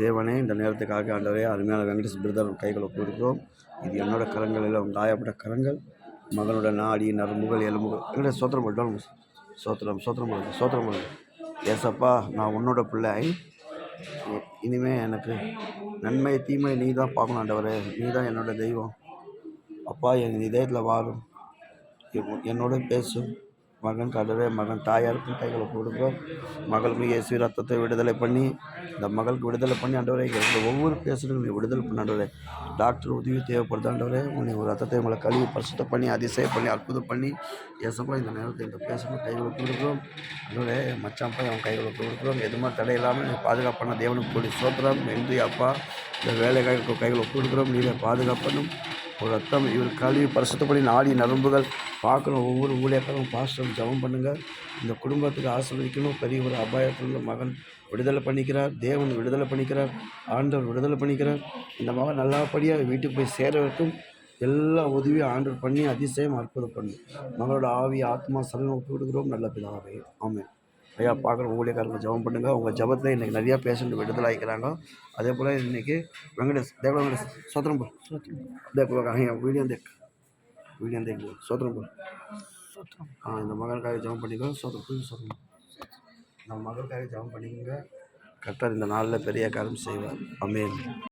தேவனே, இந்த நேரத்துக்காக ஆண்டவரே அருமையான வெங்கடேஷ் பிரதர் கைகளை கொடுக்கிறோம். இது என்னோட கரங்களில் காயப்பட்ட கரங்கள், மகனோட நாடி நரம்புகள் எலும்புகள் எங்கள்கிட்ட சோத்திரம் பண்ணுறோம். சோத்திரம் சோத்திரம் பண்ணுங்க, சோத்திரம் பண்ணுங்க. ஏசப்பா, நான் உன்னோட பிள்ளை. இனிமேல் எனக்கு நன்மை தீமை நீ தான் பார்க்கணும் ஆண்டவரே. நீ தான் என்னோட தெய்வம். அப்பா, என் இதயத்தில் வாழும், என்னோட பேசும். மகன் ஆண்டவரே, மகன் தாயாருக்கும் கைகளை கொடுக்குறோம். மகளுக்கு இயேசு ரத்தத்தை விடுதலை பண்ணி, இந்த மகளுக்கு விடுதலை பண்ணி ஆண்டவரே, எங்களை ஒவ்வொரு பேசுகிறதும் நீ விடுதலை பண்ண ஆண்டவரே. டாக்டர் உதவி தேவைப்படுது ஆண்டவரே. ஒரு ரத்தத்தை உங்களை கழுவி பரிசுத்தம் பண்ணி அதிசயம் பண்ணி அற்புதம் பண்ணி ஏசப்பா இந்த நேரத்தை இந்த பேசணும் கைகளை கொடுக்குறோம் ஆண்டவரே. மச்சான் போய் அவன் கைகளை கொடுக்குறோம். எதுவுமே தடை இல்லாமல் நீ பாதுகாப்பான தேவனுக்கு கூடி சோத்திரம். நன்றி அப்பா. இந்த வேலைக்காக கைகளை கொடுக்குறோம். நீரை பாதுகாப்பணும். ஒரு ரத்தம் இவர் கழுவி பரிசுத்தப்படி நாடி நரம்புகள் பார்க்கணும். ஒவ்வொரு ஊழியக்காரும் பாஸ்டரும் ஜெபம் பண்ணுங்கள். இந்த குடும்பத்துக்கு ஆசீர்வதிக்கணும். பெரிய ஒரு அபாயத்தில் மகன் விடுதலை பண்ணிக்கிறார். தேவன் விடுதலை பண்ணிக்கிறார். ஆண்டவர் விடுதலை பண்ணிக்கிறார். இந்த மகன் நல்லபடியாக வீட்டுக்கு போய் சேர வைக்கும். எல்லா உதவியும் ஆண்டவர் பண்ணி அதிசயம் அற்புதம் பண்ணும். மகளோட ஆவி ஆத்மா சரணம் விட்டு விடுகிறோம். நல்ல பிதாவே, ஆமென். ஐயா, பார்க்குற ஊழியக்காரங்க ஜெபம் பண்ணுங்கள். உங்கள் ஜெபத்தில் இன்றைக்கி நிறையா பேஷண்ட் விடுதலை ஆகிக்கிறாங்க. அதே போல் இன்றைக்கி வெங்கடேஷ் தேவ வெங்கடேஷ் சோத்திரம் போல் வீடியோ தேக் சோத்திரம் போல் இந்த மகளுக்காக ஜெபம் பண்ணிக்கோ. சோத்திரம் இந்த மகளுக்காக ஜெபம் பண்ணிக்கோங்க. கர்த்தர் இந்த நாளில் பெரிய காரியம் செய்வார். ஆமென்.